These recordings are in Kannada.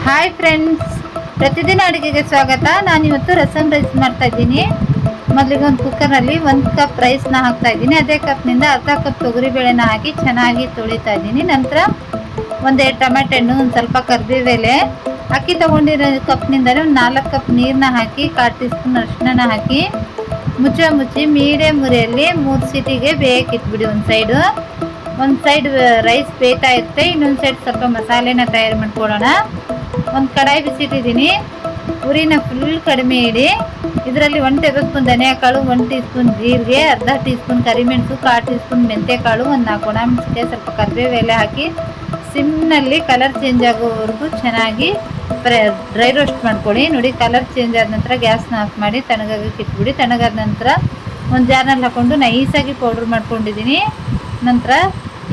ಹಾಯ್ ಫ್ರೆಂಡ್ಸ್, ಪ್ರತಿದಿನ ಅಡುಗೆಗೆ ಸ್ವಾಗತ. ನಾನಿವತ್ತು ರಸಮ್ ರೈಸ್ ಮಾಡ್ತಾ ಇದ್ದೀನಿ. ಮೊದಲಿಗೆ ಒಂದು ಕುಕ್ಕರ್ನಲ್ಲಿ 1 ಕಪ್ ರೈಸ್ನ ಹಾಕ್ತಾ ಇದ್ದೀನಿ. ಅದೇ ಕಪ್ನಿಂದ ಅರ್ಧ ಕಪ್ ತೊಗರಿಬೇಳೆನ ಹಾಕಿ ಚೆನ್ನಾಗಿ ತೊಳಿತಾ ಇದ್ದೀನಿ. ನಂತರ 1 ಟೊಮೆಟೊ ಹಣ್ಣು, ಒಂದು ಸ್ವಲ್ಪ ಕರಿಬೇವೆಲೆ, ಅಕ್ಕಿ ತೊಗೊಂಡಿರೋ ಕಪ್ನಿಂದಲೇ ಒಂದು 4 ಕಪ್ ನೀರನ್ನ ಹಾಕಿ 1/4 ಟೀ ಸ್ಪೂನ್ ಅರಿಶಿನ ಹಾಕಿ ಮುಚ್ಚಿ ಮೀಡಿಯಮ್ ಉರಿಯಲ್ಲಿ 3 ಸೀಟಿಗೆ ಬೇಯಕ್ಕಿಟ್ಬಿಡಿ. ಒಂದು ಸೈಡ್ ರೈಸ್ ಬೇಯ್ತಾ ಇರುತ್ತೆ, ಇನ್ನೊಂದು ಸೈಡ್ ಸ್ವಲ್ಪ ಮಸಾಲೆನ ತಯಾರು ಮಾಡ್ಕೊಳ್ಳೋಣ. ಒಂದು ಕಡಾಯಿ ಬಿಸಿಟ್ಟಿದ್ದೀನಿ. ಉರಿನ ಫುಲ್ ಕಡಿಮೆ ಇಡಿ. ಇದರಲ್ಲಿ 1 ಟೇಬಲ್ ಸ್ಪೂನ್ ಧನಿಯಾಕಾಳು, 1 ಟೀ ಸ್ಪೂನ್ ಜೀರಿಗೆ, ಅರ್ಧ ಟೀ ಸ್ಪೂನ್ ಕರಿಮೆಣಸು, 1/4 ಟೀ ಸ್ಪೂನ್ ಮೆಂತ್ಯಕಾಳು, ಒಂದು 4 ಒಣಮೆಣಸಿಗೆ, ಸ್ವಲ್ಪ ಕರಿಬೇವು ಎಲೆ ಹಾಕಿ ಸಿಮ್ನಲ್ಲಿ ಕಲರ್ ಚೇಂಜ್ ಆಗೋವರೆಗೂ ಚೆನ್ನಾಗಿ ಡ್ರೈ ರೋಸ್ಟ್ ಮಾಡ್ಕೊಳ್ಳಿ. ನೋಡಿ, ಕಲರ್ ಚೇಂಜ್ ಆದ ನಂತರ ಗ್ಯಾಸ್ನ ಆಫ್ ಮಾಡಿ ತಣ್ಣಗಾಗಕ್ಕೆ ಇಟ್ಬಿಡಿ. ತಣ್ಣಗಾದ ನಂತರ ಒಂದು ಜಾರ್ನಲ್ಲಿ ಹಾಕ್ಕೊಂಡು ನೈಸಾಗಿ ಪೌಡ್ರ್ ಮಾಡ್ಕೊಂಡಿದ್ದೀನಿ. ನಂತರ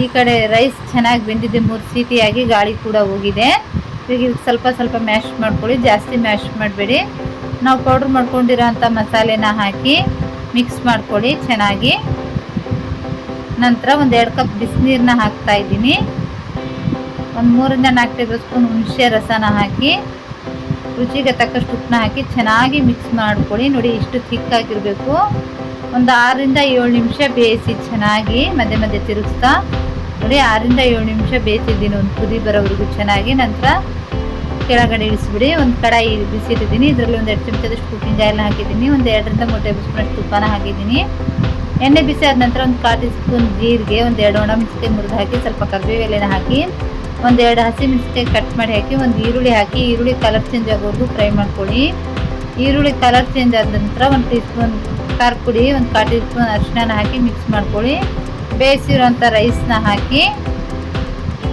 ಈ ಕಡೆ ರೈಸ್ ಚೆನ್ನಾಗಿ ಬೆಂದಿದೆ, 3 ಸೀಟಿಯಾಗಿ ಗಾಳಿ ಕೂಡ ಹೋಗಿದೆ. ಈಗ ಸ್ವಲ್ಪ ಮ್ಯಾಶ್ ಮಾಡ್ಕೊಳ್ಳಿ, ಜಾಸ್ತಿ ಮ್ಯಾಶ್ ಮಾಡಬೇಡಿ. ನಾವು ಪೌಡ್ರ್ ಮಾಡ್ಕೊಂಡಿರೋ ಅಂಥ ಮಸಾಲೆನ ಹಾಕಿ ಮಿಕ್ಸ್ ಮಾಡ್ಕೊಳ್ಳಿ ಚೆನ್ನಾಗಿ. ನಂತರ 1-2 ಕಪ್ ಬಿಸಿನೀರನ್ನ ಹಾಕ್ತಾ ಇದ್ದೀನಿ. ಒಂದು 3-4 ಟೇಬಲ್ ಸ್ಪೂನ್ ಹುಣಸೆ ರಸನ ಹಾಕಿ ರುಚಿಗೆ ತಕ್ಕಷ್ಟು ಉಪ್ಪನ್ನ ಹಾಕಿ ಚೆನ್ನಾಗಿ ಮಿಕ್ಸ್ ಮಾಡ್ಕೊಳ್ಳಿ. ನೋಡಿ, ಇಷ್ಟು ಥಿಕ್ಕಾಗಿರಬೇಕು. ಒಂದು 6-7 ನಿಮಿಷ ಬೇಯಿಸಿ ಚೆನ್ನಾಗಿ ಮಧ್ಯೆ ಮಧ್ಯೆ ತಿರುಗಿಸ್ತಾ. ನೋಡಿ, 6-7 ನಿಮಿಷ ಬೇಯಿಸಿದ್ದೀನಿ, ಒಂದು ಕುದಿ ಬರೋವರೆಗೂ ಚೆನ್ನಾಗಿ. ನಂತರ ಕೆಳಗಡೆ ಇಳಿಸ್ಬಿಡಿ. ಒಂದು ಕಡಾಯಿ ಬಿಸಿಟ್ಟಿದ್ದೀನಿ. ಇದರಲ್ಲಿ 1 ಚಮಚದಷ್ಟು ಕುಕ್ಕಿಂಗ್ ಆಯಿಲ್ ಹಾಕಿದ್ದೀನಿ. 1-2 ಟೇಬಲ್ ಸ್ಪೂನ್ ತುಪ್ಪನ ಹಾಕಿದ್ದೀನಿ. ಎಣ್ಣೆ ಬಿಸಿ ಆದ ನಂತರ 1/4 ಟೀ ಸ್ಪೂನ್ ಜೀರಿಗೆ, 1-2 ಒಣಮೆಣಸಿನಕಾಯಿ ಮುರಿದು ಹಾಕಿ, ಸ್ವಲ್ಪ ಕರಿಬೇವು ಎಲೆನ ಹಾಕಿ, 1-2 ಹಸಿಮೆಣಸಿನಕಾಯಿ ಕಟ್ ಮಾಡಿ ಹಾಕಿ, 1 ಈರುಳ್ಳಿ ಹಾಕಿ, ಈರುಳ್ಳಿ ಕಲರ್ ಚೇಂಜ್ ಆಗೋವರೆಗೂ ಫ್ರೈ ಮಾಡ್ಕೊಳ್ಳಿ. ಈರುಳ್ಳಿ ಕಲರ್ ಚೇಂಜ್ ಆದ ನಂತರ 1 ಟೀ ಸ್ಪೂನ್ ಖಾರ ಪುಡಿ, 1/4 ಟೀ ಸ್ಪೂನ್ ಅರಿಶಿನ ಹಾಕಿ ಮಿಕ್ಸ್ ಮಾಡ್ಕೊಳ್ಳಿ. ಬೇಯಿಸಿರೋಂಥ ರೈಸ್ನ ಹಾಕಿ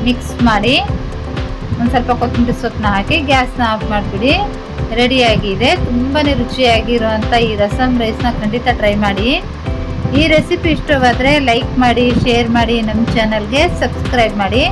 ಮಿಕ್ಸ್ ಮಾಡಿ, ಒಂದು ಸ್ವಲ್ಪ ಕೊತ್ತಂಬರಿ ಸೊಪ್ಪನ್ನ ಹಾಕಿ ಗ್ಯಾಸ್ನ ಆಫ್ ಮಾಡಿಬಿಡಿ. ರೆಡಿಯಾಗಿದೆ. ತುಂಬಾ ರುಚಿಯಾಗಿರುವಂಥ ಈ ರಸಮ್ ರೈಸ್ನ ಖಂಡಿತ ಟ್ರೈ ಮಾಡಿ. ಈ ರೆಸಿಪಿ ಇಷ್ಟವಾದರೆ ಲೈಕ್ ಮಾಡಿ, ಶೇರ್ ಮಾಡಿ, ನಮ್ಮ ಚಾನಲ್ಗೆ ಸಬ್ಸ್ಕ್ರೈಬ್ ಮಾಡಿ.